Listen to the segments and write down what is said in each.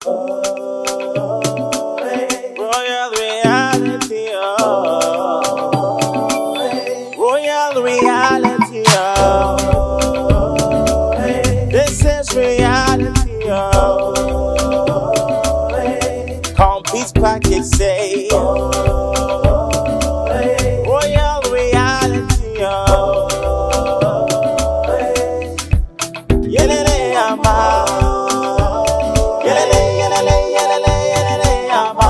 Royal reality, royal reality, this is reality, Complete package say, royal reality, yelele ama, yelele yelele yelele yelele ama,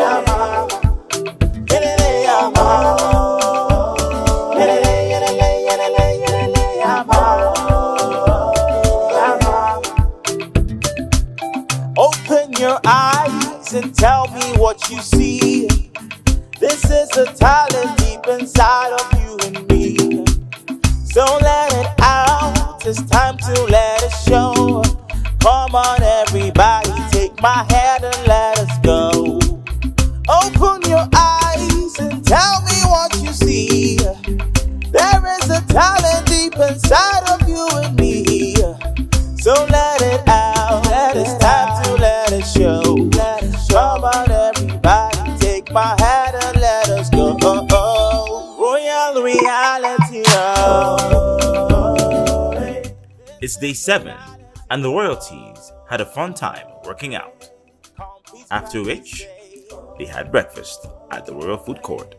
yama, yelele ama, yelele yelele yelele yelele ama, yama. Open your eyes and tell me what you see. This is the talent deep inside of you and me. So let it out, it's time to let it show. Come on everybody, take my hand and let us go. Open your eyes and tell me what you see. There is a talent deep inside of you and me. So let it out, it's time to let it show. Come on everybody, take my hand and let us go. Royal reality. It's day 7, and the royalties had a fun time working out. After which, they had breakfast at the Royal Food Court.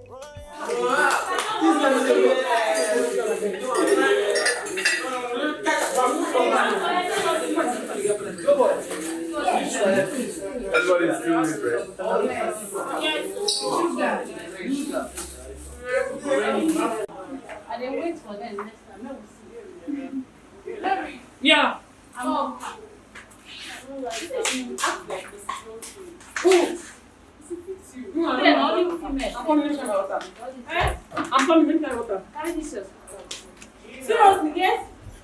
Everybody's doing it, right? I didn't wait for them next time. Yeah. I'm coming. Seriously, yes?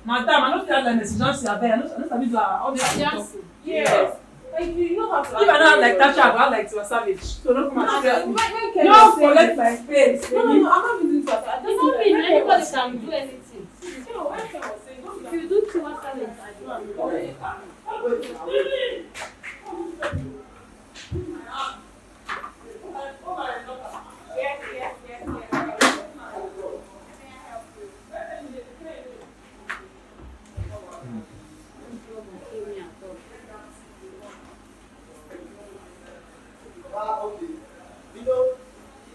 Madam, I don't feel like this. Just say, I don't all this. Yes. Like, you don't have to. If I don't have like Tasha, I have like to a savage. So don't come and stress me. No, collect my space. No, I'm not using it. Does not mean anybody can do anything. If you do too much talent, I do not know.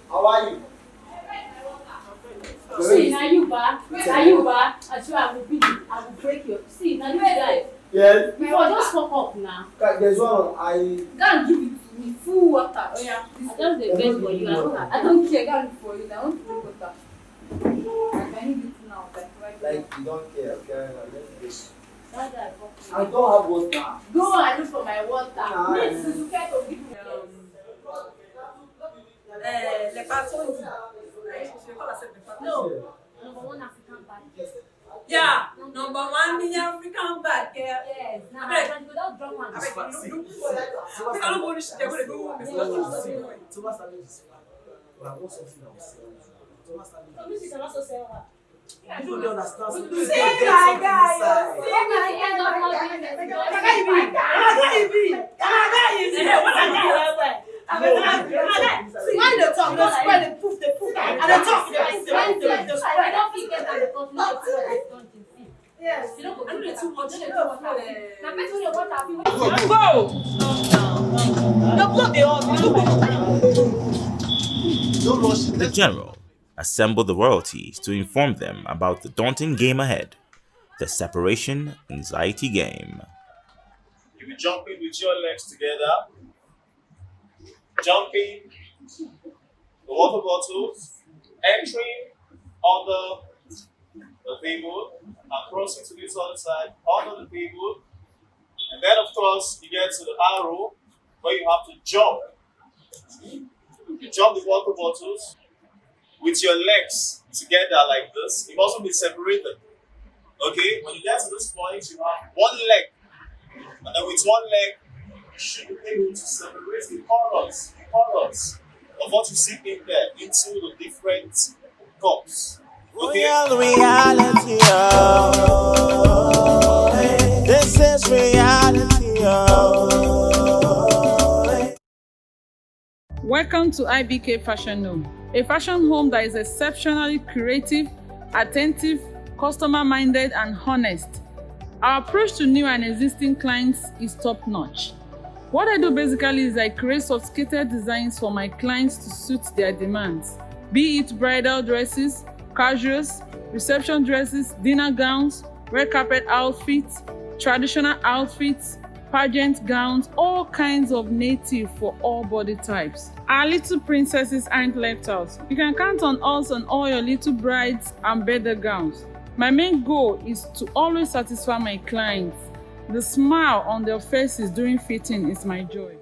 How are you? See, now you back. Now you back. I swear I will beat you. I will break you. See, now you guys. Yes. Before, just fuck up now. There's one I. Go and give it to me. Full water. Oh yeah. I just the best for you. I don't care. Go and for you. I want to drink water. I need it now. Like you don't care. Okay. Let's I I don't have water. go and look for my water. Please, you care to give me. Les patrons. No. Number one African bag. Yeah. Number 1 million African bag. Yes. Now, Hey. without drum and I don't go to they're going to go. Thomas Stanley is but I want something else. Thomas Stanley. you can also sell her. You don't understand. See my guy. Why the talk? Don't spread the proof, the proof. And the talk, the spread. Yes. You don't go. I know too much. Now, bet you what have you. Go. The general assembled the royalties to inform them about the daunting game ahead, the separation anxiety game. You'll be jumping with your legs together, jumping the water bottles, entering under the table, and crossing to this other side, under the table, and then of course you get to the arrow where you have to jump. You jump the water bottles with your legs together like this. You mustn't be separated. Okay? When you get to this point, you have one leg. And then with one leg, you should be able to separate the colors of what you see in there into the different cups. Okay? Royal reality, this is reality, Welcome to IBK Fashion Home, a fashion home that is exceptionally creative, attentive, customer-minded, and honest. Our approach to new and existing clients is top-notch. What I do basically is I create sophisticated designs for my clients to suit their demands, be it bridal dresses, casuals, reception dresses, dinner gowns, red carpet outfits, traditional outfits, pageant gowns, all kinds of native for all body types. Our little princesses aren't left out. You can count on us on all your little brides and birthday gowns. My main goal is to always satisfy my clients. The smile on their faces during fitting is my joy.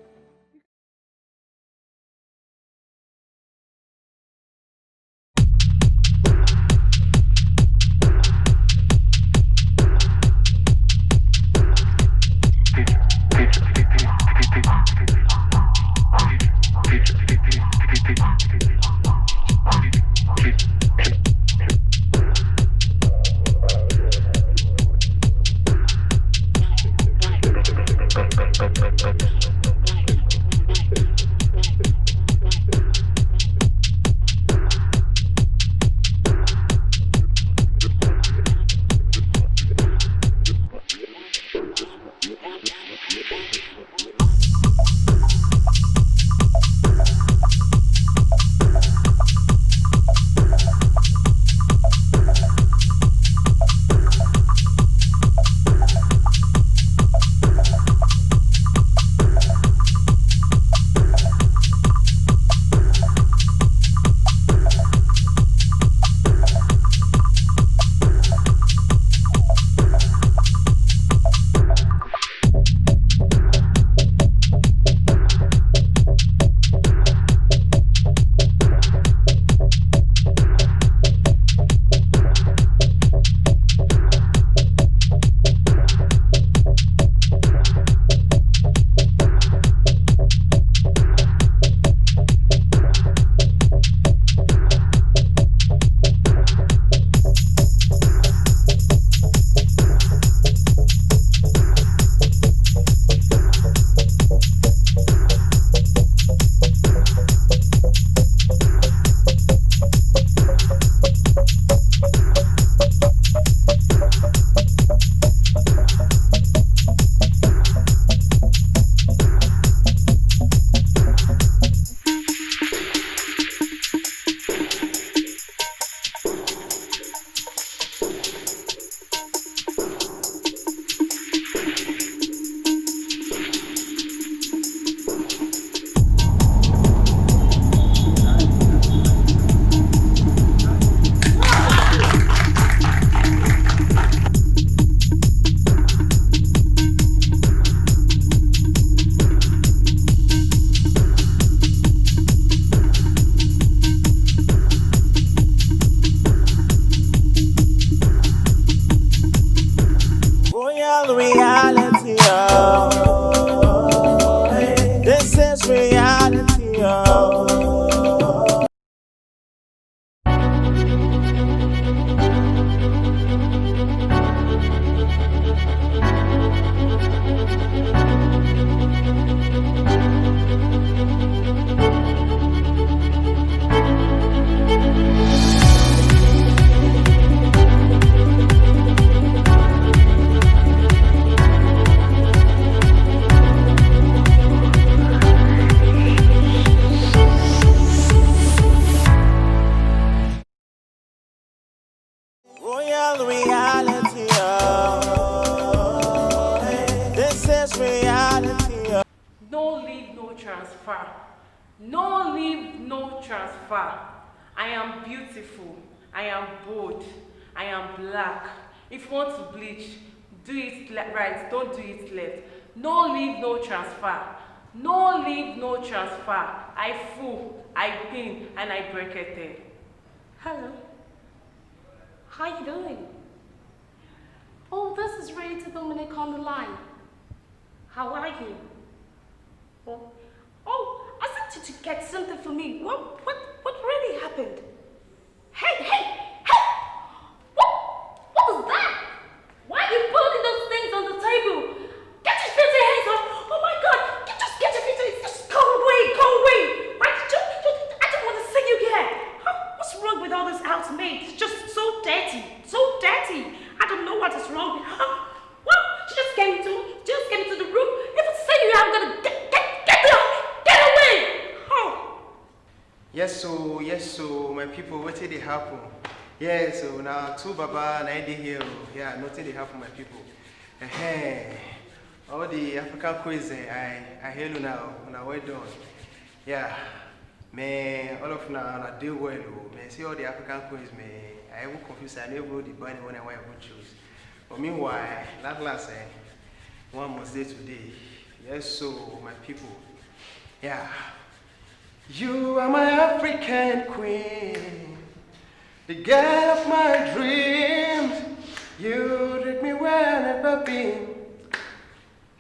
Reality, oh. This is reality, oh. Royal reality, oh. This is reality, oh. No leave, no transfer. No leave, no transfer. I am beautiful. I am bold. I am black. If you want to bleach, do it right. Don't do it left. No leave, no transfer. No leave, no transfer. I fool, I pin, and I bracketed. Hello. How you doing? Oh, this is Rita Dominic on the line. How are you? Oh, I sent you to get something for me. What really happened? Hey! What was that? Why are you putting those things on the table? Get your filthy hands off! Oh my God! Just get your filthy, just go away! Why did you Yes, so my people, what did they happen? Yeah, so now two Baba, 90 here. Yeah, nothing they happen, my people. All the African quiz, I hear you now, well done. Yeah, man, all of now, do well, man. See all the African quiz, man. I won't confuse, I never the bunny when I want to choose. But meanwhile, last, one must say today. Yes, so my people, yeah. You are my African queen, the girl of my dreams. You treat me where I've never been.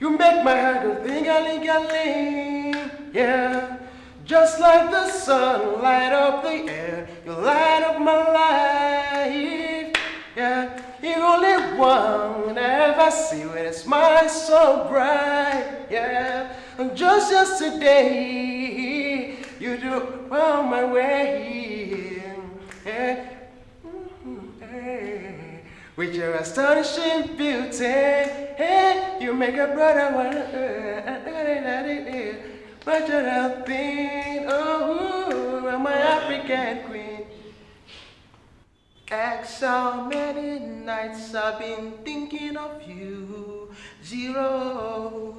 You make my heart go ting-a-ling-a-ling, yeah. Just like the sun, light up the air, you light up my life, yeah. You're only one I ever see with a smile so bright, yeah. And just yesterday, you do well my way, yeah. With your astonishing beauty, hey, you make a brother wanna what you think? Oh, I'm my African queen. So many nights I've been thinking of you. 0,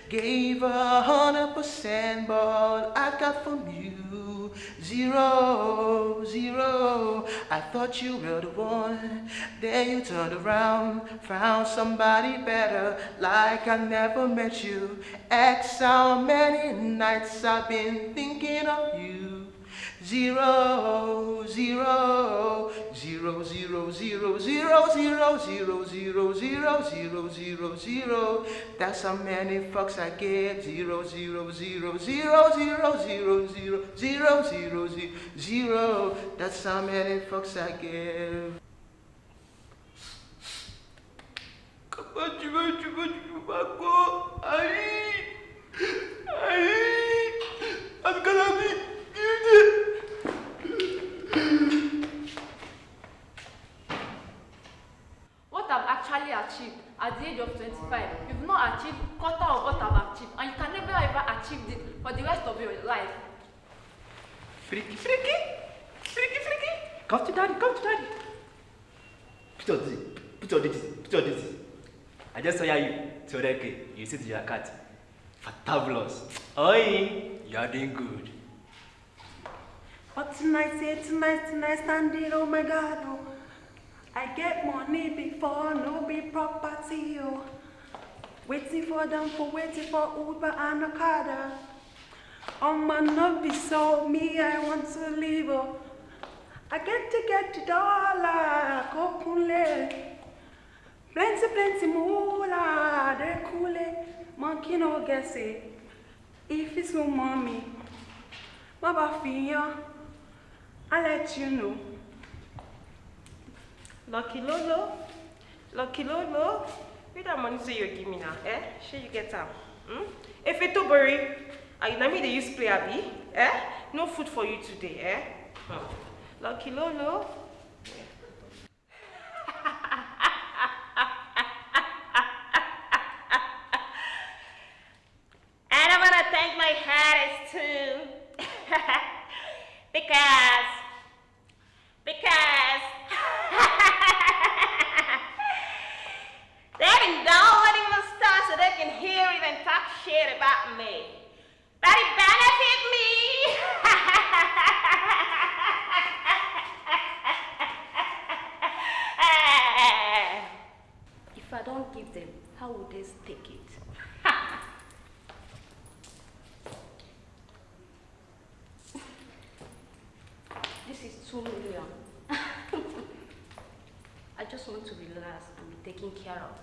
gave 100%, but I got from you 0. I thought you were the one, then you turned around, found somebody better, like I never met you. So many nights I've been thinking of you. 0. That's how many fucks I get. 0. That's how many fucks I give. I'm gonna be beauty. What I've actually achieved at the age of 25, you've not achieved quarter of what I've achieved, and you can never ever achieve it for the rest of your life. Freaky. Come to daddy. Put on this. I just saw you, Toreke. You sit to your cat. Fantabulous. Oi, you are doing good. But tonight, standing, oh my God, oh. I get money before, no be property, oh. Waiting for Uber and Okada. Man, not be so me, I want to leave, oh. I get the dollar, kokule. Plenty moolah, they cool, monkey no guess it. If it's no mommy, Baba Fia, I'll let you know. Lucky Lolo, where that money say you give me now, eh? Sure you get am. If it to bury, you know me they use play abi, eh? No food for you today, eh? Lucky Lolo. And I wanna thank my hardest too. because they've been downloading my stuff so they can hear it and talk shit about me. But it benefit me. If I don't give them, how would they take it? This is 2 million. I just want to relax and be taken care of.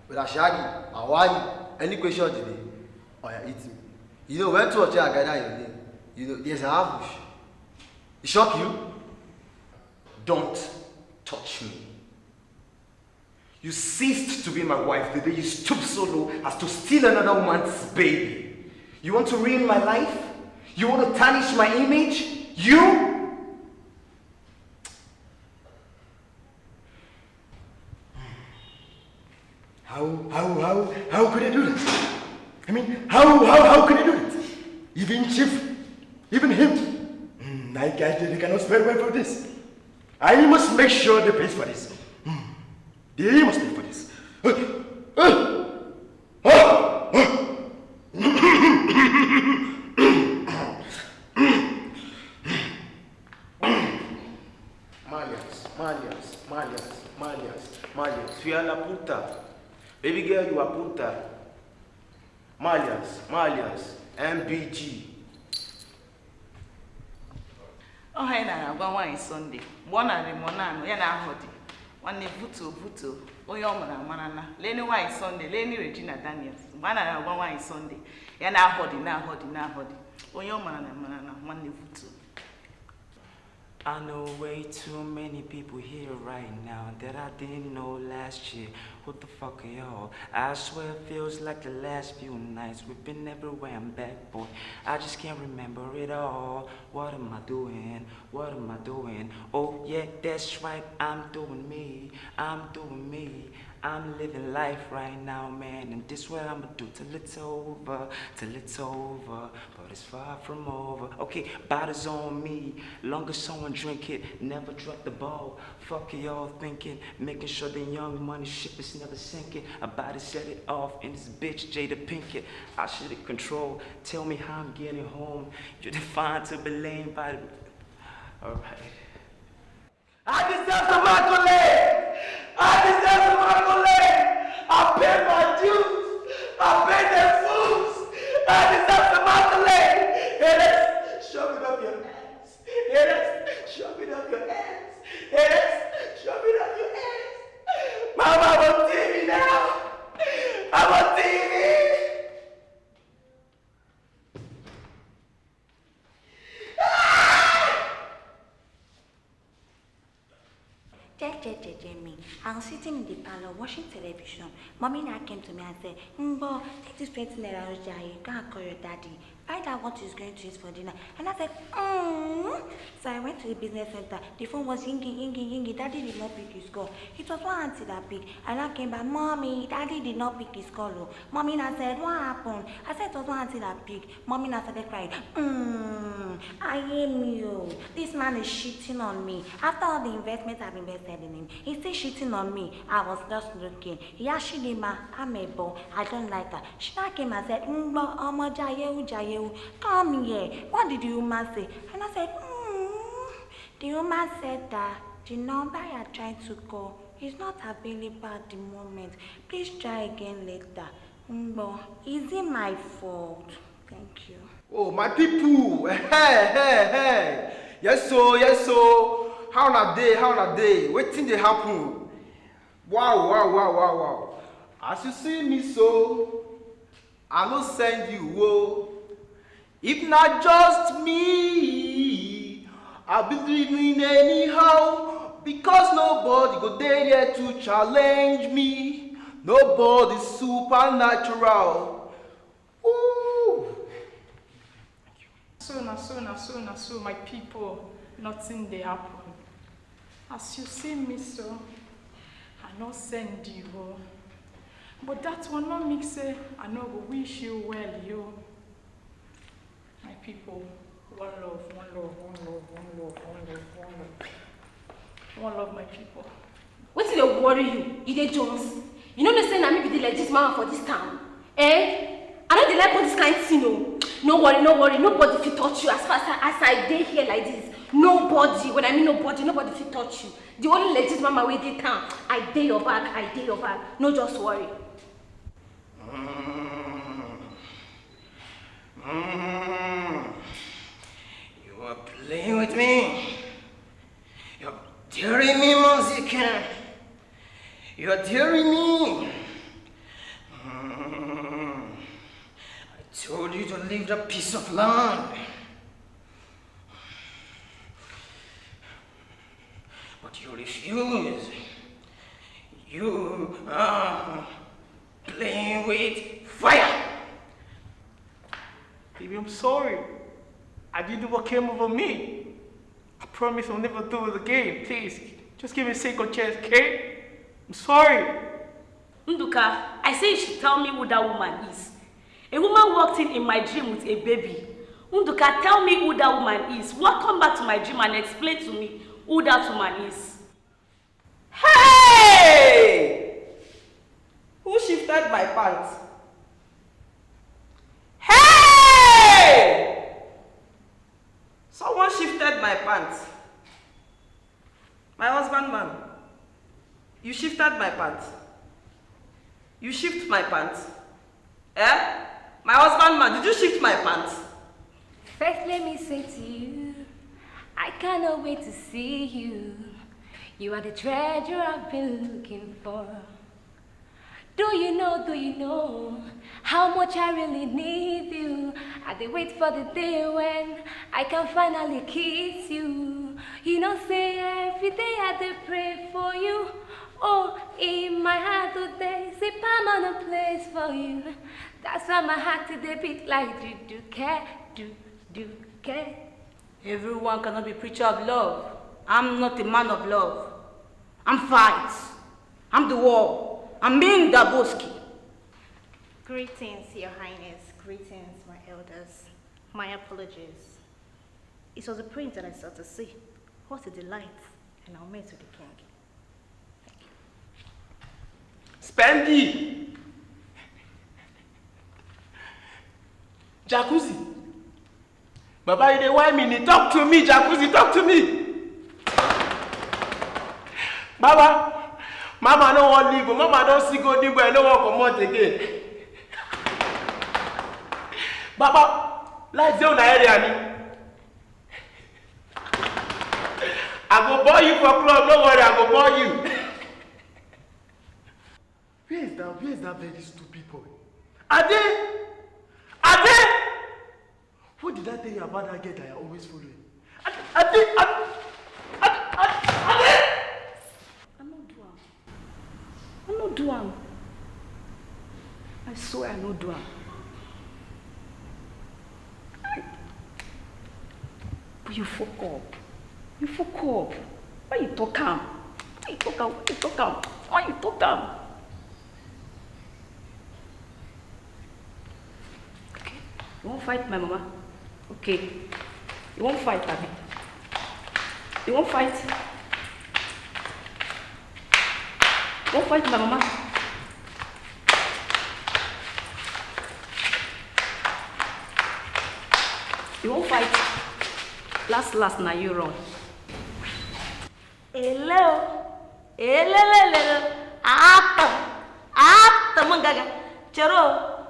But Ashagi, Hawaii, any question today? Oh yeah, eat me. You know, when two or three are gathered in your name, you know, there's an ambush. It shock you? Don't touch me. You ceased to be my wife the day you stooped so low as to steal another woman's baby. You want to ruin my life? You want to tarnish my image? You? How could I do that? I mean, how could I do it? Even Chief, even him, I guess they cannot spare well for this. I must make sure they pay for this. They must pay for this. Malians. You are la puta. Baby girl, you are puta. Malians. MBG. Oh, hey, na agwa nwaanyị Sunday. Bona re monano ya na ahodi. Nwanne vuto. Onye ọmara amara na. Leni nwaanyị Sunday, leni Regina Daniels. Bona na agwa nwaanyị Sunday. Ya na ahodi. Onye ọmara na amara na nwanne vuto. I know way too many people here right now that I didn't know last year. What the fuck are y'all? I swear it feels like the last few nights. We've been everywhere, I'm back, boy. I just can't remember it all. What am I doing? Oh yeah, that's right, I'm doing me. I'm living life right now, man, and this what I'ma do till it's over. But it's far from over. Okay, bottles on me, long as someone drink it, never drop the ball. Fuck y'all thinking, making sure the young money ship is never sinking. About to set it off in this bitch Jada Pinkett. I should have control. Tell me how I'm getting home. You're defined to be lame by the... Alright. I deserve some accolade! I paid my dues! I paid their fools! I deserve some accolade! Haters, shove it up your ass! Mama, I'm on TV now! I'm on TV! Me. I was sitting in the parlor watching television. Mommy now came to me and said, Mbo, take this 20 naira, you can't call your daddy. Find out what he's going to use for dinner. And I said, So I went to the business center. The phone was yingy. Daddy did not pick his call. It was one auntie that picked. And I came back, Mommy, Daddy did not pick his call. Oh. Mommy now said, what happened? I said it was one auntie that picked. Mommy now started crying. I am you. This man is cheating on me. After all the investment I've invested in him, he's still cheating on me. I was just looking. Yashidima, I'm a boy. I don't like her. She now came and said, Jayewu. Come here. What did the woman say? And I said, The woman said that the number you are trying to call is not available at the moment. Please try again later. Is it my fault? Thank you. Oh, my people. Hey. Yes, so. How na day? Waiting they happen. Wow. As you see me so, I no send you, whoa. If not just me, I'll be living anyhow, because nobody go there to challenge me. Nobody's supernatural. Ooh. So, my people, nothing they happen. As you see me so, I no send you, but that one not make say I no go wish you well, you. My people, one love, my people. What did they worry you? Ide Jones. You know they say na me be the legit mama for this town. I know they like all this kind of thing, no. No worry. Nobody fit touch you as far as I dey here like this. Nobody. When I mean nobody fit touch you. The only legit mama wey dey town, I dey your back. No, just worry. You are playing with me. You're daring me, Monsika. You're daring me. I told you to leave that piece of land. But you refuse. You are playing with fire. Baby, I'm sorry. I didn't do what came over me. I promise I'll never do it again. Please, just give me a second chance, okay? I'm sorry. Nduka, I say you should tell me who that woman is. A woman walked in my dream with a baby. Nduka, tell me who that woman is. Come back to my dream and explain to me who that woman is. Hey! Who shifted my pants? Hey! Someone shifted my pants. My husband, man. You shifted my pants. You shift my pants. Eh? My husband, man, did you shift my pants? First, let me say to you, I cannot wait to see you. You are the treasure I've been looking for. Do you know how much I really need you? I dey wait for the day when I can finally kiss you. You know, say every day I dey pray for you. Oh, in my heart today, say permanent place for you. That's why my heart today beat like do care. Everyone cannot be preacher of love. I'm not a man of love. I'm fight. I'm the war. I'm being Daboski. Greetings, Your Highness. Greetings, my elders. My apologies. It was a prince that I sought to see. What a delight. And I'll meet with the king. Spendy! Jacuzzi! Baba, you dey whine me. Talk to me, Jacuzzi, talk to me! Baba, Mama no want leave. Mama don't see go deep, but I don't want to come out again. Baba, let's go in the area. I go buy you for club, don't worry, I go buy you. Where is that very stupid boy? Ade! What did I tell you about that girl that you're always following? Ade! I no do am. I swear I no do am. But you fuck up. Why you talk am? Why you talk am? Okay. You won't fight my mama? Okay. You won't fight, Abby. You won't fight? Don't fight my mama. You won't fight. Last, now you run. Hello. Mangaga. Chero.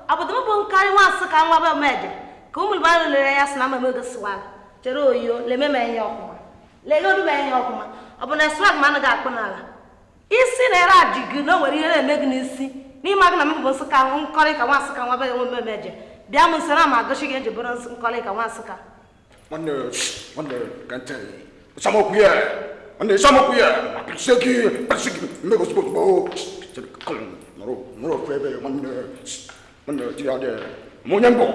Abu dama bon kari wa saka wa ba meje. Kumul ba le ya sna ma mega swag. Chero yo le me me nyokuma. Le go du me nyokuma. Abu na swag man ga akpana. Isi na era digu no were ihe na-emegi n'isi n'ime agụ na mbụ nsụka nkọrị ka nwa nsụka nwa be nwe meje bịa m nsara ma agụchi ga eji bụrụ nkọrị ka nwa nsụka Nwanne kante samokuye piseki mmego sport noro febe nwanne tiade monyembo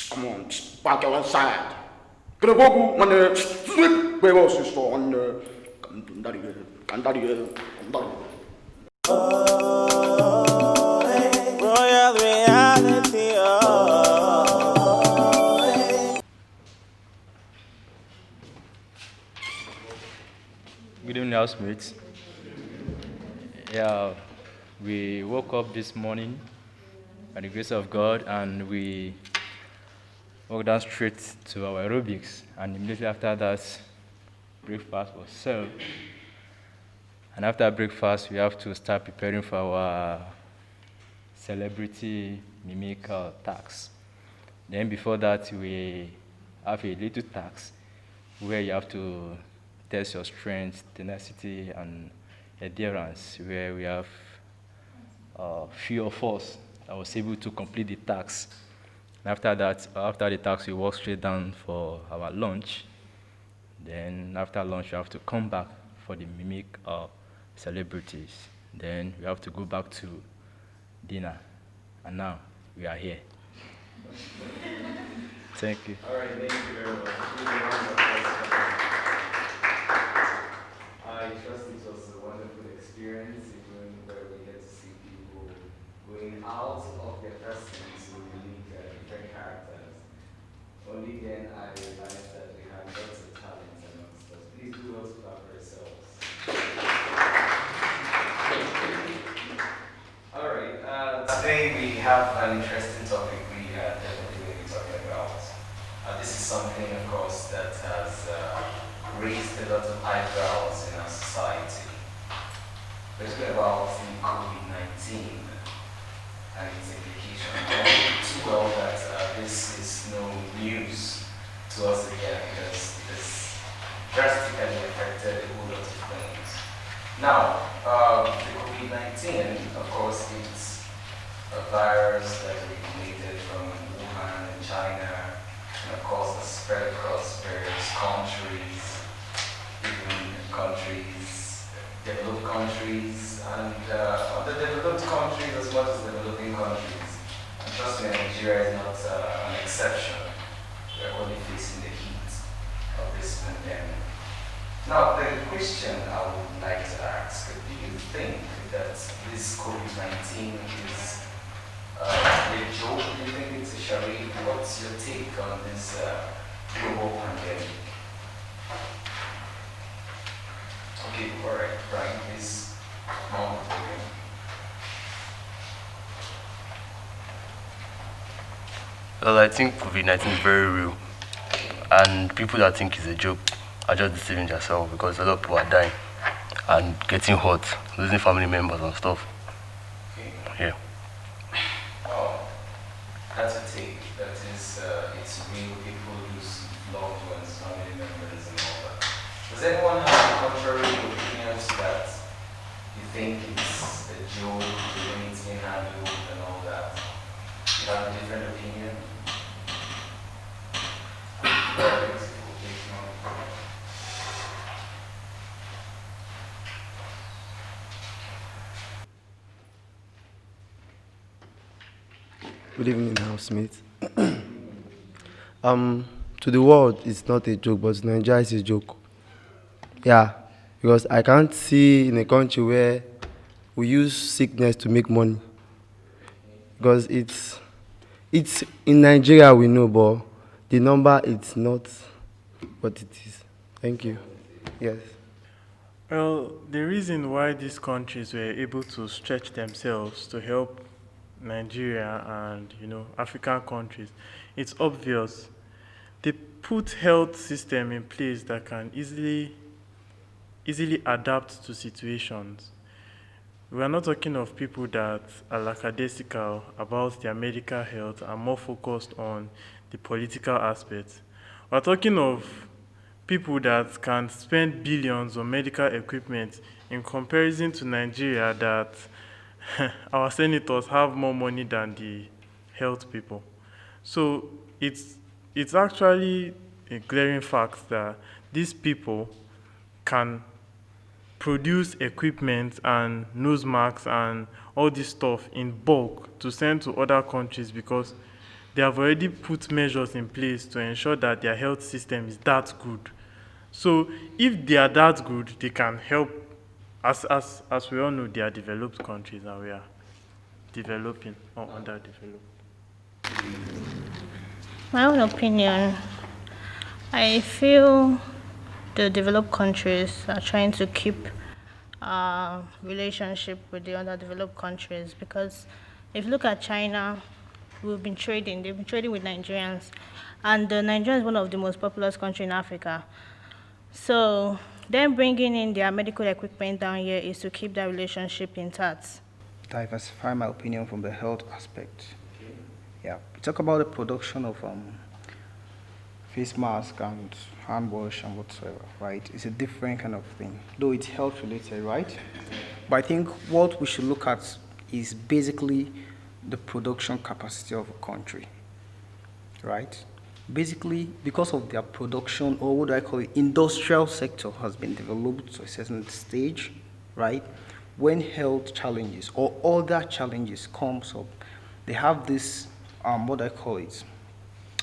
come on back one side kene boku nwanne sleep be was sister nwanne Kandari. Royal reality. Good evening, housemates. Yeah, we woke up this morning by the grace of God and we walked down straight to our aerobics, and immediately after that, breakfast was served. And after breakfast, we have to start preparing for our celebrity mimic task. Then before that, we have a little task where you have to test your strength, tenacity, and endurance, where we have few of us that was able to complete the task. And after that, after the task, we walk straight down for our lunch. Then after lunch, we have to come back for the mimic celebrities. Then we have to go back to dinner. And now we are here. Thank you. All right, thank you very much. I trust it was a wonderful experience, even where we get to see people have an interesting topic we are definitely going to be talking about. This is something, of course, that has raised a lot of eyebrows in our society. Let's talk about the COVID-19 and its implications. I know too well that this is no news to us again because it has drastically affected a whole lot of things. Now, the COVID-19, of course, it's a virus that originated from Wuhan in China, and of course has spread across various countries, even countries, developed countries, and underdeveloped countries as well as developing countries. And trust me, Nigeria is not an exception. We are only facing the heat of this pandemic. Now, the question I would like to ask, do you think that this COVID-19 is a joke? Do you think it's a charade? What's your take on this global pandemic? Okay, all right, Brian, please mount the podium. Well, I think COVID-19 is very real, and people that think it's a joke are just deceiving themselves because a lot of people are dying and getting hurt, losing family members and stuff. Yeah. That's a take. That is, it's real. People lose loved ones, family members, and all that. Does anyone have a contrary opinion to that? You think it's a joke, the way it's being handled, and all that? You have a different opinion? Good evening, housemates. To the world, it's not a joke, but to Nigeria, it's a joke. Yeah, because I can't see in a country where we use sickness to make money. Because it's in Nigeria, we know, but the number, it's not what it is. Thank you. Yes. Well, the reason why these countries were able to stretch themselves to help Nigeria and African countries, it's obvious. They put health system in place that can easily adapt to situations. We are not talking of people that are lackadaisical about their medical health and more focused on the political aspects. We are talking of people that can spend billions on medical equipment in comparison to Nigeria that our senators have more money than the health people. So it's actually a glaring fact that these people can produce equipment and nose masks and all this stuff in bulk to send to other countries because they have already put measures in place to ensure that their health system is that good. So if they are that good, they can help. As we all know, they are developed countries and we are developing or underdeveloped. My own opinion, I feel the developed countries are trying to keep relationship with the underdeveloped countries because if you look at China, they've been trading with Nigerians, and Nigeria is one of the most populous countries in Africa. So them bringing in their medical equipment down here is to keep that relationship intact. Diversify my opinion from the health aspect. Yeah, we talk about the production of face mask and hand wash and whatsoever, right? It's a different kind of thing, though it's health related, right? But I think what we should look at is basically the production capacity of a country, right? Basically, because of their production, or what do I call it, industrial sector has been developed to a certain stage, right? When health challenges or other challenges comes up, they have this, what do I call it,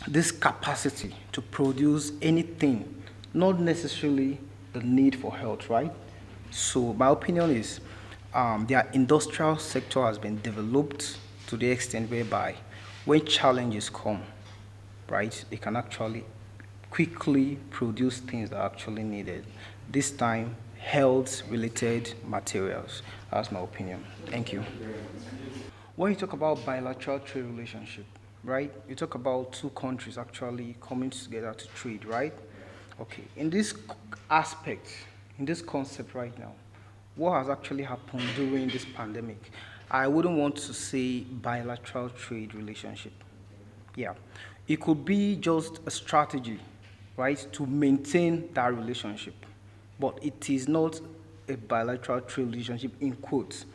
this capacity to produce anything, not necessarily the need for health, right? So my opinion is their industrial sector has been developed to the extent whereby when challenges come, right, they can actually quickly produce things that are actually needed. This time, health-related materials. That's my opinion. Thank you. when you talk about bilateral trade relationship, right? You talk about two countries actually coming together to trade, right? Okay, in this aspect, in this concept right now, what has actually happened during this pandemic? I wouldn't want to say bilateral trade relationship. Yeah, it could be just a strategy, right, to maintain that relationship, but it is not a bilateral trade relationship in quotes.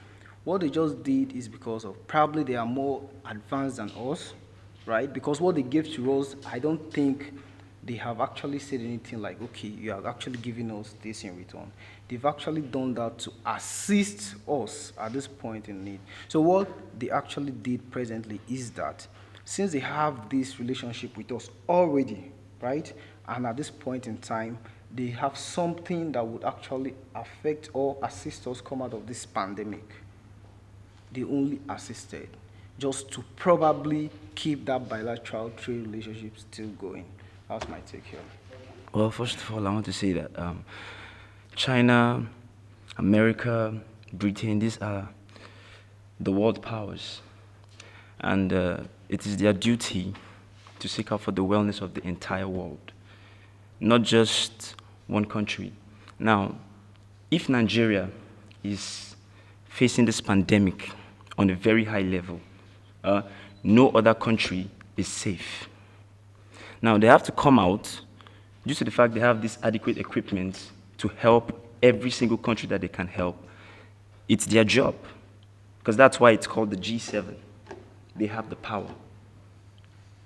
What they just did is because of probably they are more advanced than us, right? Because what they gave to us, I don't think they have actually said anything like, okay, you are actually giving us this in return. They've actually done that to assist us at this point in need. So what they actually did presently is that since they have this relationship with us already, right? And at this point in time, they have something that would actually affect or assist us come out of this pandemic. They only assisted just to probably keep that bilateral trade relationship still going. That's my take here. Well, first of all, I want to say that China, America, Britain, these are the world powers. And it is their duty to seek out for the wellness of the entire world, not just one country. Now, if Nigeria is facing this pandemic on a very high level, no other country is safe. Now, they have to come out due to the fact they have this adequate equipment to help every single country that they can help. It's their job, because that's why it's called the G7. They have the power.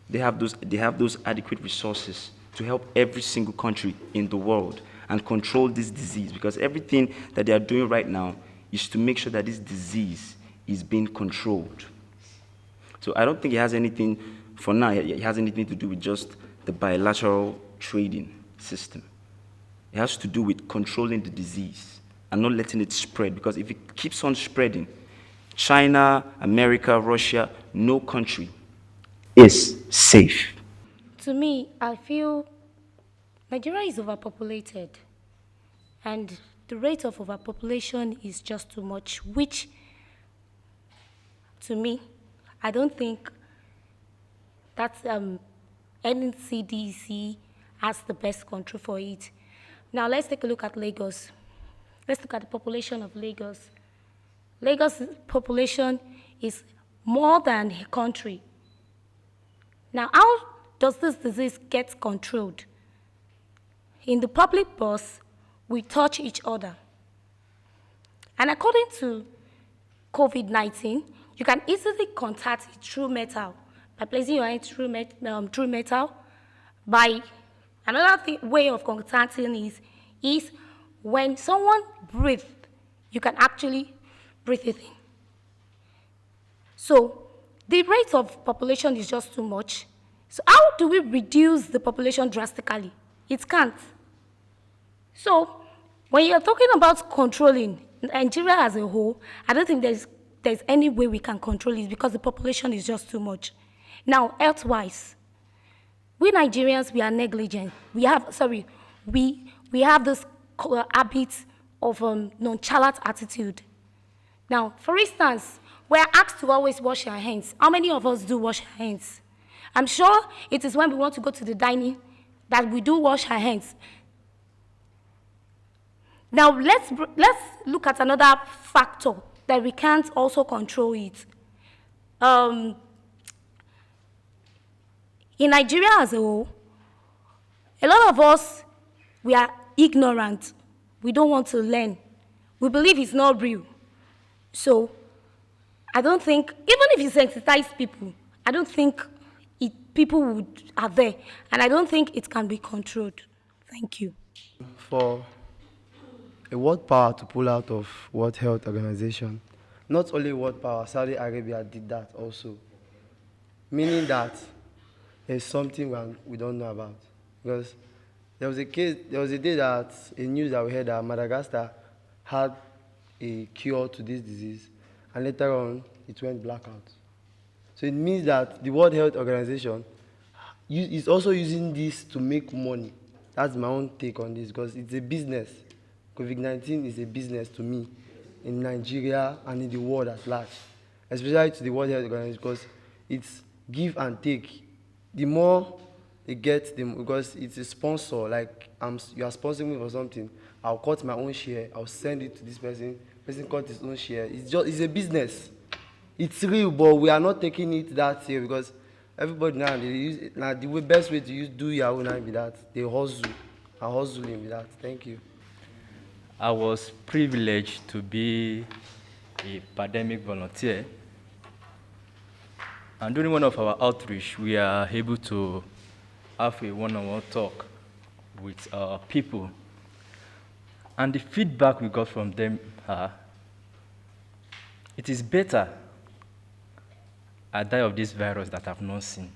They have those adequate resources to help every single country in the world and control this disease, because everything that they are doing right now is to make sure that this disease is being controlled. So I don't think it has anything, for now, it has anything to do with just the bilateral trading system. It has to do with controlling the disease and not letting it spread, because if it keeps on spreading, China, America, Russia, no country is safe. To me, I feel Nigeria is overpopulated, and the rate of overpopulation is just too much, which, to me, I don't think that NCDC has the best control for it. Now, let's take a look at Lagos. Let's look at the population of Lagos. Lagos' population is more than a country. Now, how does this disease get controlled? In the public bus, we touch each other. And according to COVID-19, you can easily contact it through metal, by placing your hand through metal. By another way of contacting is when someone breathes, you can actually breathe it in. So the rate of population is just too much. So how do we reduce the population drastically? It can't. So when you're talking about controlling Nigeria as a whole, I don't think there's any way we can control it, because the population is just too much. Now, health-wise, we Nigerians, we are negligent. We have this habit of nonchalant attitude. Now, for instance, we're asked to always wash our hands. How many of us do wash our hands? I'm sure it is when we want to go to the dining that we do wash our hands. Now, let's look at another factor that we can't also control it. In Nigeria as a whole, a lot of us, we are ignorant. We don't want to learn. We believe it's not real. So I don't think, even if you sensitize people, I don't think people are there. And I don't think it can be controlled. Thank you. For a world power to pull out of World Health Organization, not only world power, Saudi Arabia did that also. Meaning that there's something we don't know about. Because there was a day that, a news that we heard that Madagascar had a cure to this disease, and later on, it went blackout. So it means that the World Health Organization is also using this to make money. That's my own take on this, because it's a business. COVID-19 is a business to me in Nigeria and in the world at large. especially to the World Health Organization, because it's give and take. The more they get, because it's a sponsor, like you are sponsoring me for something, I'll cut my own share, I'll send it to this person cut his own share. It's a business. It's real, but we are not taking it that serious because everybody now, they use it, now the best way to do your own be that they hustle. I'm hustling with that. Thank you. I was privileged to be a pandemic volunteer. And during one of our outreach, we are able to have a one-on-one talk with people. And the feedback we got from them it is better I die of this virus that I've not seen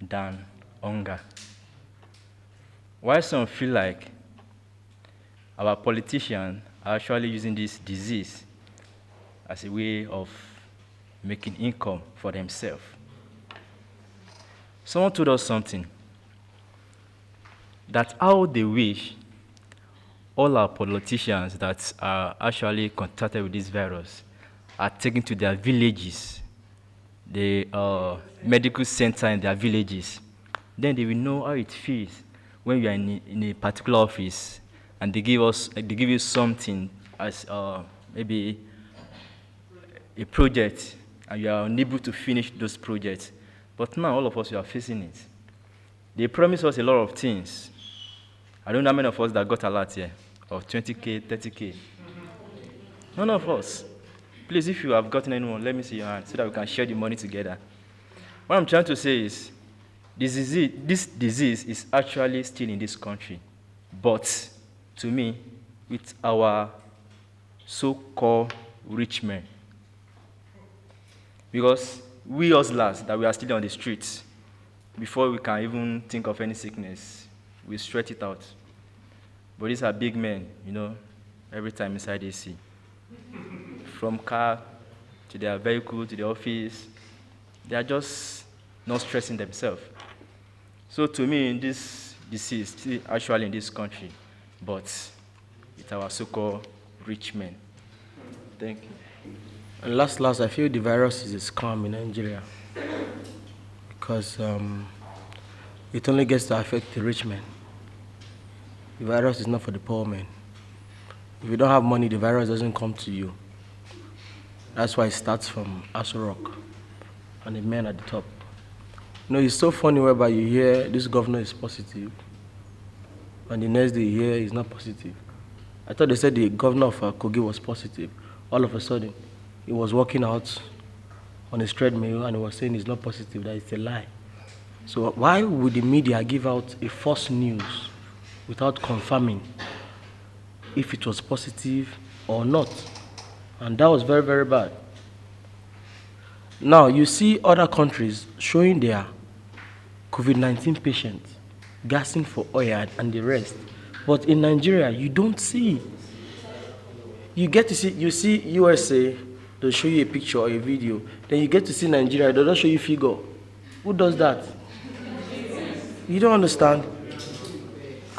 than hunger. Why some feel like our politicians are actually using this disease as a way of making income for themselves. Someone told us something, that how they wish all our politicians that are actually contacted with this virus are taken to their villages, the medical center in their villages. Then they will know how it feels when you are in a particular office and they give you something as maybe a project and you are unable to finish those projects. But now all of us, we are facing it. They promise us a lot of things. I don't know how many of us that got a lot here, of 20K, 30K. None of us. Please, if you have gotten anyone, let me see your hand so that we can share the money together. What I'm trying to say is, this disease is actually still in this country. But to me, with our so-called rich men, because we hustlers that we are still on the streets, before we can even think of any sickness, we stretch it out. But these are big men, every time inside AC. From car to their vehicle to the office, they are just not stressing themselves. So to me, this disease is still actually in this country, but with our so-called rich men. Thank you. And last, I feel the virus is a scam in Nigeria because it only gets to affect the rich men. The virus is not for the poor men. If you don't have money, the virus doesn't come to you. That's why it starts from Aso Rock and the men at the top. It's so funny whereby you hear this governor is positive and the next day you hear he's not positive. I thought they said the governor of Kogi was positive. All of a sudden, he was walking out on his treadmill and he was saying he's not positive, that it's a lie. So why would the media give out a false news without confirming if it was positive or not? And that was very, very bad. Now, you see other countries showing their COVID-19 patients gasping for oil and the rest. But in Nigeria, you don't see. You get to see, you see USA, they'll show you a picture or a video. Then you get to see Nigeria, they don't show you figure. Who does that? You don't understand.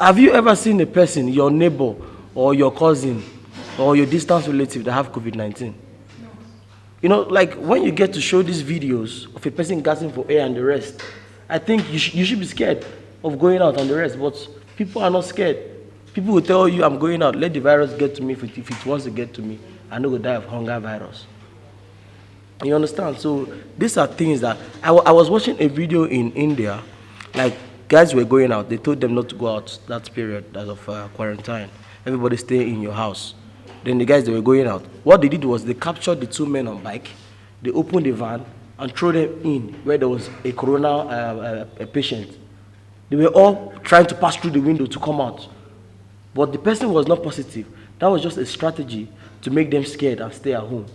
Have you ever seen a person, your neighbor or your cousin or your distant relative that have COVID-19? Like when you get to show these videos of a person gasping for air and the rest, I think you should be scared of going out and the rest, but people are not scared. People will tell you, I'm going out, let the virus get to me. If it wants to get to me, I'm not going to die of hunger virus. You understand? So these are things that, I was watching a video in India, like guys were going out, they told them not to go out that period as of quarantine. Everybody stay in your house. Then the guys, they were going out. What they did was they captured the two men on bike, they opened the van and threw them in where there was a corona patient. They were all trying to pass through the window to come out. But the person was not positive. That was just a strategy to make them scared and stay at home.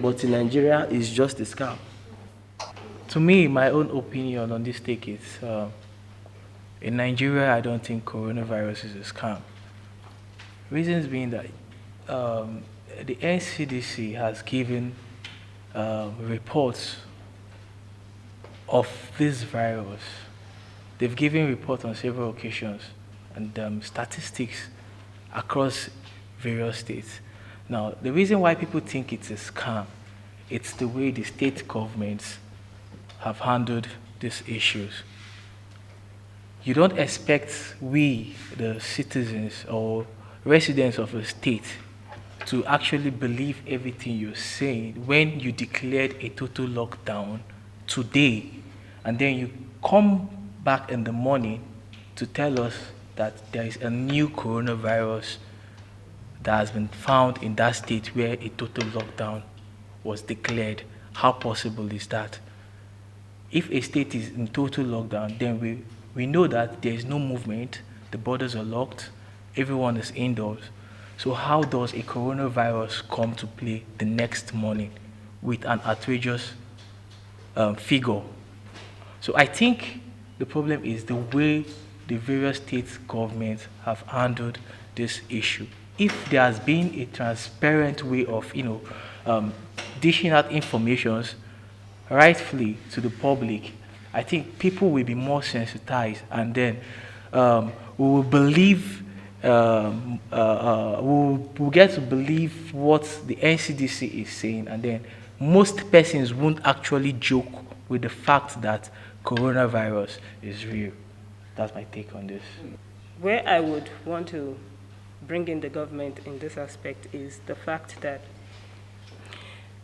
But in Nigeria, it's just a scam. To me, my own opinion on this take is, in Nigeria, I don't think coronavirus is a scam. Reasons being that the NCDC has given reports of this virus. They've given reports on several occasions and statistics across various states. Now, the reason why people think it's a scam it's the way the state governments have handled these issues. You don't expect we, the citizens or residents of a state, to actually believe everything you're saying when you declared a total lockdown today, and then you come back in the morning to tell us that there is a new coronavirus that has been found in that state where a total lockdown was declared. How possible is that? If a state is in total lockdown, then we know that there is no movement, the borders are locked, everyone is indoors. So how does a coronavirus come to play the next morning with an outrageous figure? So I think the problem is the way the various state governments have handled this issue. If there has been a transparent way of, dishing out information rightfully to the public, I think people will be more sensitized, and then we will believe, we'll get to believe what the NCDC is saying, and then most persons won't actually joke with the fact that coronavirus is real. That's my take on this. Where I would want to bring in the government in this aspect is the fact that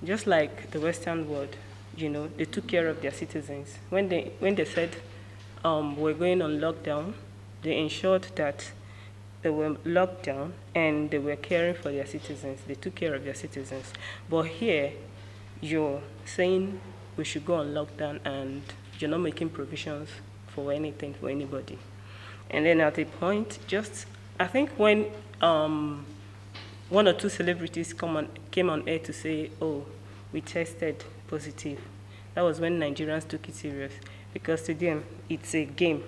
just like the Western world, they took care of their citizens. When they said we're going on lockdown, they ensured that they were locked down and they were caring for their citizens. They took care of their citizens. But here, you're saying we should go on lockdown and you're not making provisions for anything for anybody. And then at a point, I think when one or two celebrities came on air to say, oh, we tested positive, that was when Nigerians took it serious, because to them it's a game,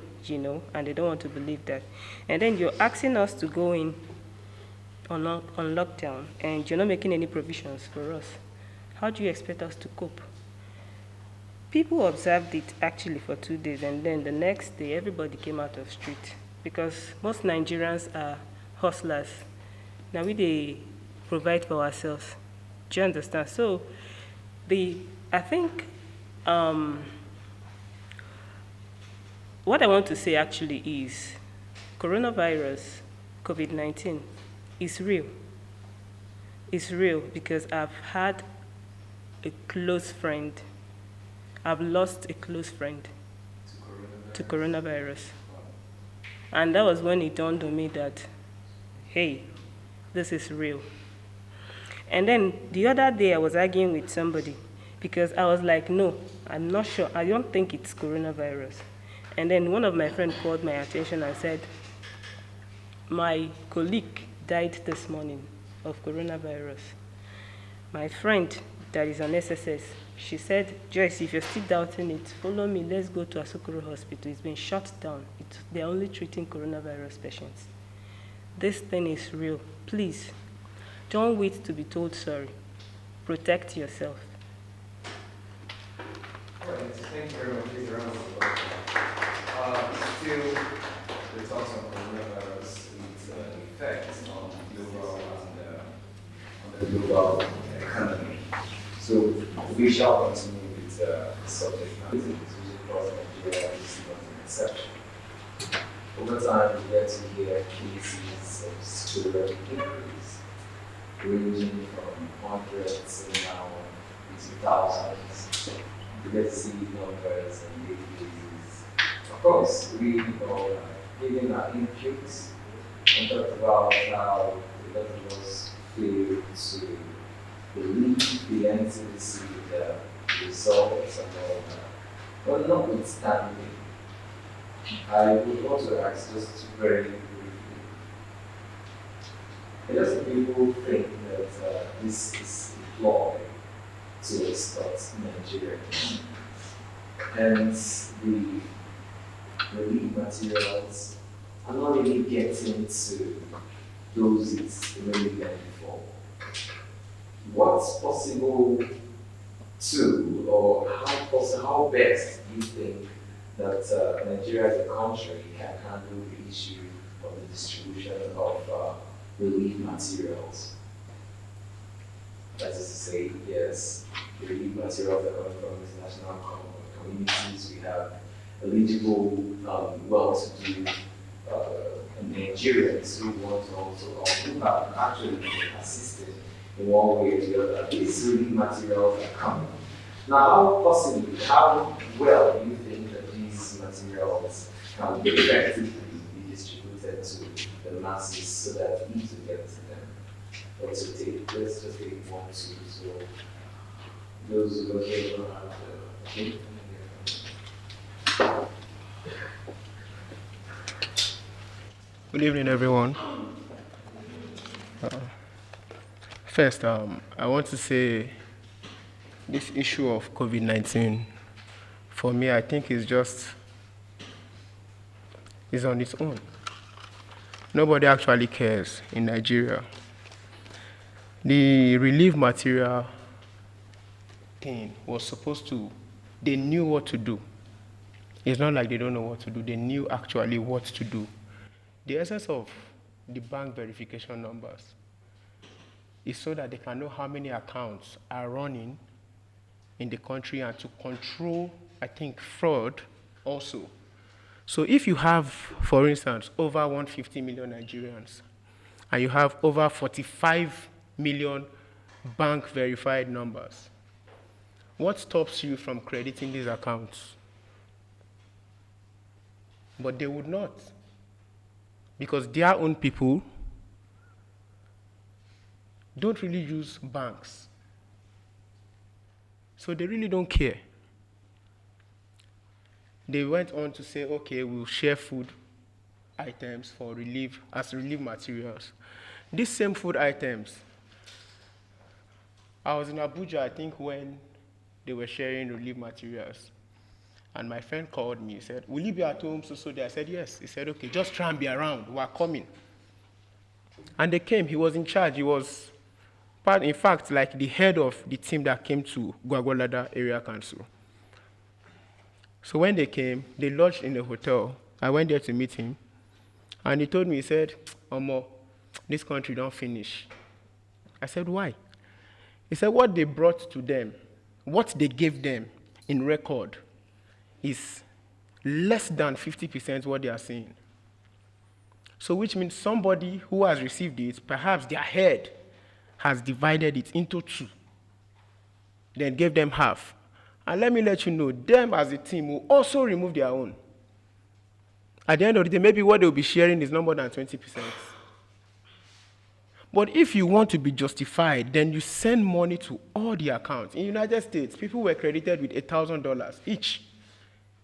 and they don't want to believe that. And then you're asking us to go in on lockdown and you're not making any provisions for us. How do you expect us to cope? People observed it actually for 2 days, and then the next day everybody came out of street, because most Nigerians are hustlers. Now they provide for ourselves. Do you understand? So I think what I want to say actually is coronavirus, COVID-19, is real. It's real because I've had a close friend. I've lost a close friend to coronavirus. And that was when it dawned on me that, hey, this is real. And then the other day I was arguing with somebody because I was like, no, I'm not sure. I don't think it's coronavirus. And then one of my friends called my attention and said, my colleague died this morning of coronavirus. My friend that is on SSS, she said, Joyce, if you're still doubting it, follow me, let's go to Asokoro Hospital. It's been shut down. They're only treating coronavirus patients. This thing is real. Please, don't wait to be told sorry. Protect yourself. All right, thank you very much. Please, a round of applause. Still, the talks on coronavirus, its effects on the overall on the global economy. So we shall continue with the subject now. This is across Nigeria, is not an exception. Over time, we get to hear cases of student increase, ranging from hundreds and now into thousands. We get to see numbers and databases. Of course, we all giving our inputs and talked about how a lot of us fail to believe the NCDC, the results and all that. But notwithstanding, I would also ask just very briefly, a lot of people think that this is a ploy to extort Nigerians. And the relief materials are not really getting to those it's really meant for. What's possible to, or how best do you think that Nigeria as a country can handle the issue of the distribution of relief materials? That is to say, yes, we relieve materials that come from international communities. We have eligible, well-to-do Nigerians who want to also, or who have actually been assisted in one way or the other. These relief materials are coming. Now, how well do you think that these materials can be effectively be distributed to the masses so that we to get to them? Let's just take 1, 2, so those who are here will have the Good evening, everyone. First, I want to say this issue of COVID-19, for me, I think is on its own. Nobody actually cares in Nigeria. The relief material thing was supposed to, they knew what to do. It's not like they don't know what to do, they knew actually what to do. The essence of the bank verification numbers is so that they can know how many accounts are running in the country and to control, I think, fraud also. So if you have, for instance, over 150 million Nigerians, and you have over 45 million bank verified numbers, what stops you from crediting these accounts? But they would not, because their own people don't really use banks. So they really don't care. They went on to say, okay, we'll share food items for relief, as relief materials. These same food items, I was in Abuja, I think, when they were sharing relief materials. And my friend called me, he said, will you be at home so day? I said, yes. He said, okay, just try and be around, we're coming. And they came, he was in charge, he was part, in fact, like the head of the team that came to Gwagwalada Area Council. So when they came, they lodged in a hotel. I went there to meet him. And he told me, he said, Omo, this country don't finish. I said, why? He said, what they brought to them, what they gave them in record is less than 50% what they are saying. So which means somebody who has received it, perhaps their head has divided it into 2, then gave them half. And let me let you know, them as a team will also remove their own. At the end of the day, maybe what they'll be sharing is no more than 20%. But if you want to be justified, then you send money to all the accounts. In the United States, people were credited with $1,000 each.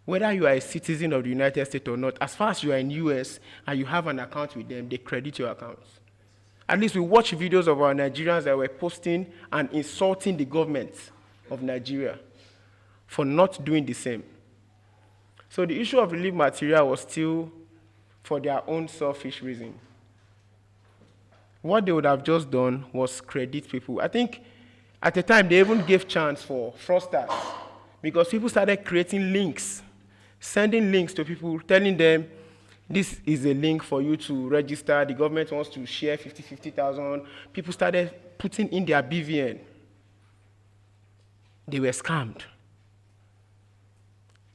Whether you are a citizen of the United States or not, as far as you are in US and you have an account with them, they credit your accounts. At least we watch videos of our Nigerians that were posting and insulting the government of Nigeria for not doing the same. So the issue of relief material was still for their own selfish reason. What they would have just done was credit people. I think at the time they even gave chance for fraudsters because people started creating links, sending links to people, telling them, this is a link for you to register. The government wants to share 50,000. People started putting in their BVN. They were scammed.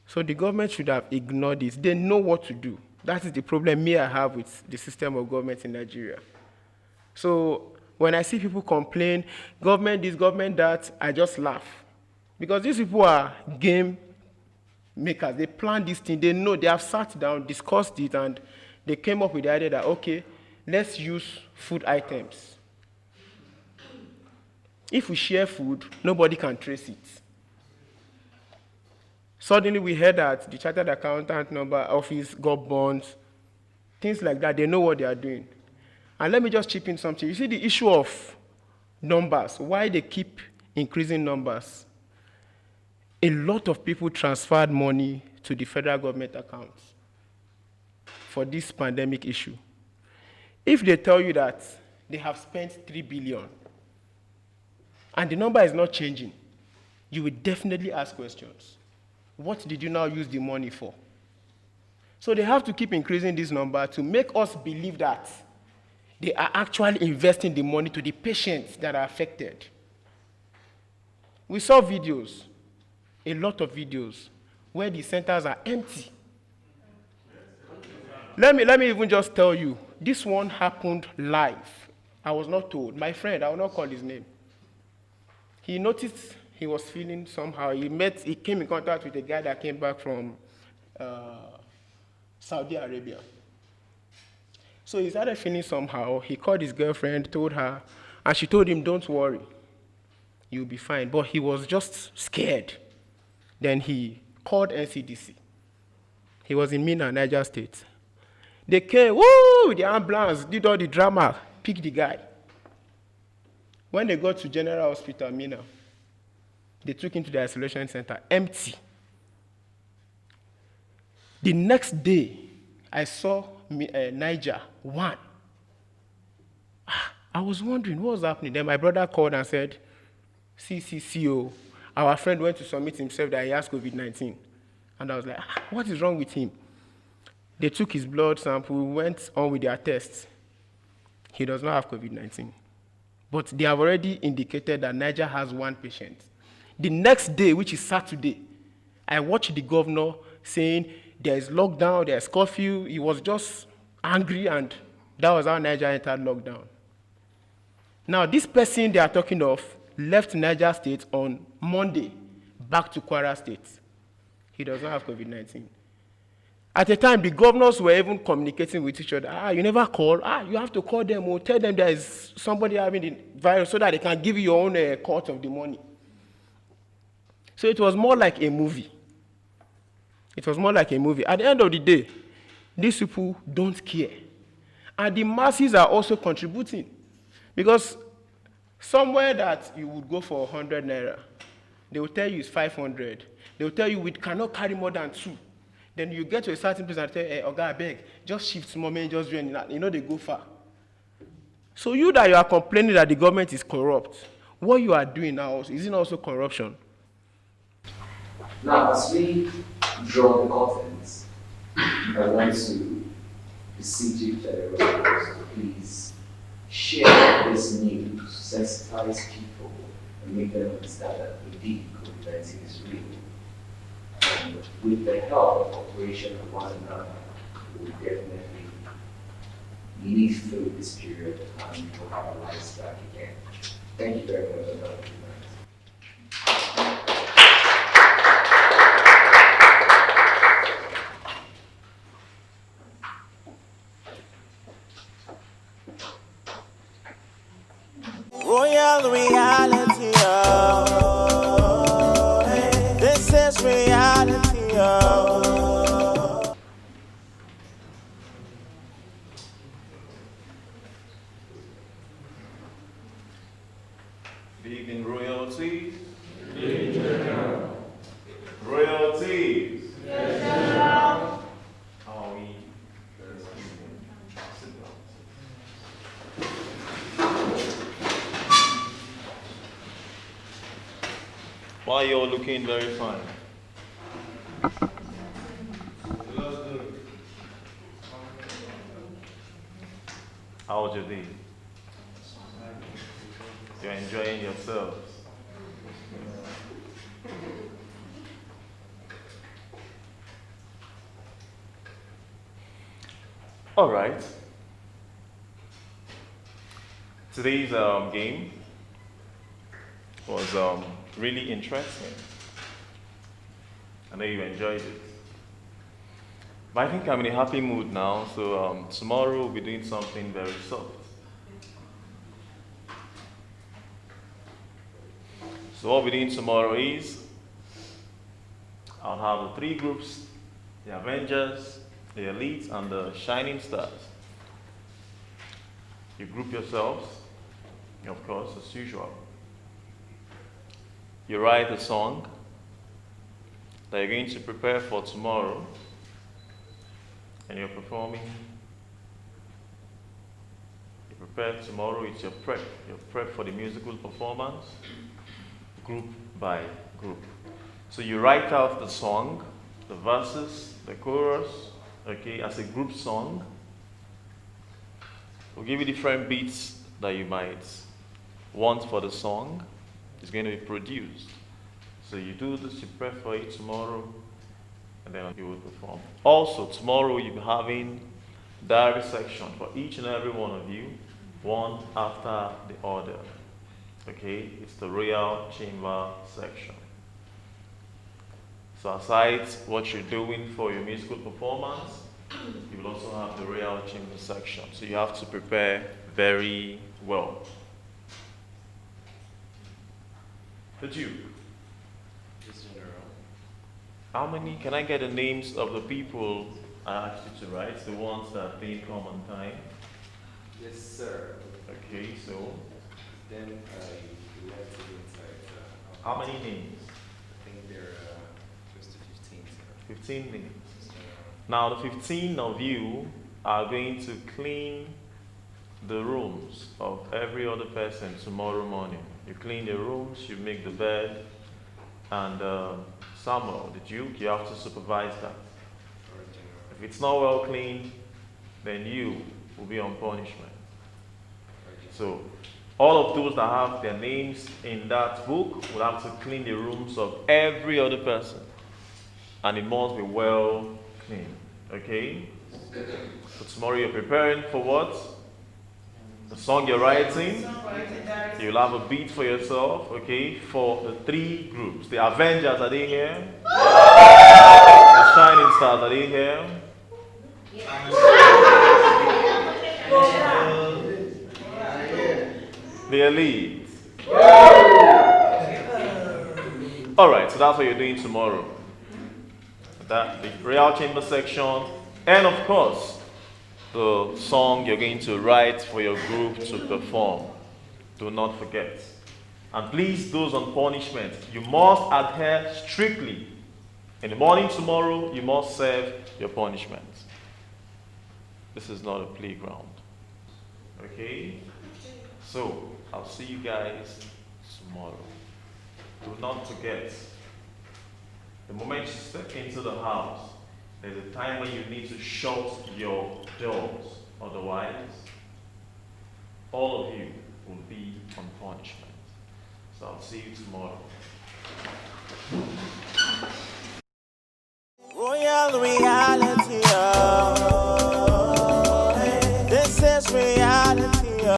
So the government should have ignored this. They know what to do. That is the problem I have with the system of government in Nigeria. So when I see people complain, government this, government that, I just laugh. Because these people are game makers. They plan this thing. They know. They have sat down, discussed it, and they came up with the idea that, okay, let's use food items. If we share food, nobody can trace it. Suddenly we heard that the chartered accountant number office got bonds, things like that. They know what they are doing. And let me just chip in something. You see the issue of numbers, why they keep increasing numbers. A lot of people transferred money to the federal government accounts for this pandemic issue. If they tell you that they have spent 3 billion and the number is not changing, you will definitely ask questions. What did you now use the money for? So they have to keep increasing this number to make us believe that they are actually investing the money to the patients that are affected. We saw videos, a lot of videos, where the centers are empty. Let me even just tell you, this one happened live. I was not told. My friend, I will not call his name. He noticed he was feeling somehow. He came in contact with a guy that came back from Saudi Arabia. So he started feeling somehow. He called his girlfriend, told her, and she told him, don't worry, you'll be fine. But he was just scared. Then he called NCDC. He was in Minna, Niger State. They came, woo, with the ambulance, did all the drama, picked the guy. When they got to General Hospital, Minna, they took him to the isolation center, empty. The next day, I saw Niger, one. I was wondering what was happening. Then my brother called and said, CCCO, our friend went to submit himself that he has COVID-19. And I was like, what is wrong with him? They took his blood sample, went on with their tests. He does not have COVID-19. But they have already indicated that Niger has one patient. The next day, which is Saturday, I watched the governor saying there is lockdown, there is curfew. He was just angry, and that was how Niger entered lockdown. Now, this person they are talking of left Niger State on Monday, back to Kwara State. He does not have COVID-19. At the time, the governors were even communicating with each other. You never call. You have to call them or tell them there is somebody having the virus so that they can give you your own cut of the money. So it was more like a movie. It was more like a movie. At the end of the day, these people don't care. And the masses are also contributing. Because somewhere that you would go for 100 naira, they will tell you it's 500. They will tell you we cannot carry more than 2. Then you get to a certain place and tell, hey, Oga, I beg, just shift small, man, just join. You know, they go far. So you that you are complaining that the government is corrupt, what you are doing now, is it also corruption? Now, as we draw the curtains, I want to beseech you that please share this news, sensitize people, and make them understand that indeed COVID-19 is real. And with the help and cooperation of one another, we will definitely live through this period and we'll have our lives back again. Thank you very much. Royal reality, this is reality, Good evening, royalty. Good evening, General. Royalties. Yes, General. How are we this evening? Sit down. Why you're looking very fine? How was your day? You're enjoying yourselves. All right. Today's game was really interesting. I know you enjoyed it. But I think I'm in a happy mood now, so tomorrow we'll be doing something very soft. So what we're doing tomorrow is, I'll have the 3 groups, the Avengers, the Elites, and the Shining Stars. You group yourselves, of course, as usual. You write a song that you're going to prepare for tomorrow, and you're performing. You prepare tomorrow, it's your prep. Your prep for the musical performance, group by group. So you write out the song, the verses, the chorus, okay, as a group song. We'll give you different beats that you might want for the song. It's going to be produced. So you do this, you prep for it tomorrow, and then you will perform. Also, tomorrow you'll be having diary section for each and every one of you, one after the other. Okay, it's the Royal Chamber section. So aside what you're doing for your musical performance, you will also have the Royal Chamber section. So you have to prepare very well. The Duke. How many, can I get the names of the people I asked you to write, the ones that didn't come on time? Yes, sir. Okay, so. Then I left it inside. How many names? I think there are close to 15, sir. 15 names. Now the 15 of you are going to clean the rooms of every other person tomorrow morning. You clean the rooms, you make the bed, and Samuel, the Duke, you have to supervise that. If it's not well cleaned, then you will be on punishment. So all of those that have their names in that book will have to clean the rooms of every other person. And it must be well cleaned. Okay? So tomorrow you're preparing for what? The song you're writing. You'll have a beat for yourself, okay? For the 3 groups. The Avengers, are they here? The Shining Stars, are they here? The Elite. Alright, so that's what you're doing tomorrow. That, the Royal Chamber section, and of course, the song you're going to write for your group to perform. Do not forget. And please, those on punishment, you must adhere strictly. In the morning tomorrow, you must serve your punishment. This is not a playground. Okay? So, I'll see you guys tomorrow. Do not forget, the moment you step into the house, there's a time when you need to shut your doors. Otherwise, all of you will be on punishment. So I'll see you tomorrow. Royal reality, oh. This is reality, oh.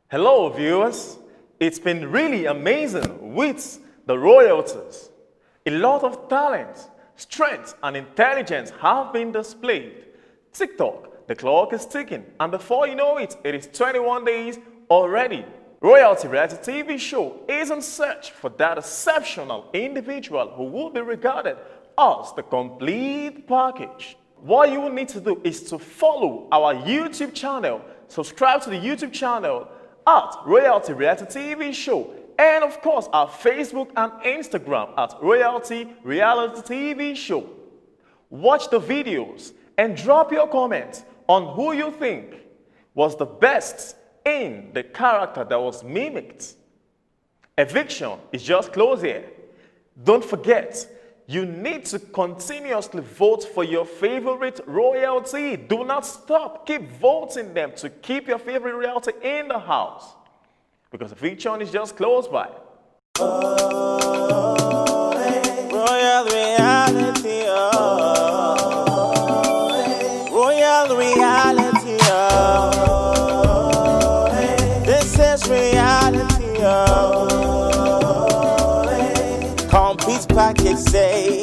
Hello, viewers. It's been really amazing with the royalties. A lot of talent, strength, and intelligence have been displayed. TikTok, the clock is ticking, and before you know it, it is 21 days already. Royalty Reality TV show is in search for that exceptional individual who will be regarded as the complete package. What you will need to do is to follow our YouTube channel, subscribe to the YouTube channel at Royalty Reality TV show, and of course our Facebook and Instagram at Royalty Reality TV show. Watch the videos and drop your comments on who you think was the best in the character that was mimicked. Eviction is just close here. Don't forget, you need to continuously vote for your favorite royalty. Do not stop. Keep voting them to keep your favorite royalty in the house. Because eviction is just close by. Royal reality, oh. Royal reality, oh. This is reality, oh. Complete package, say.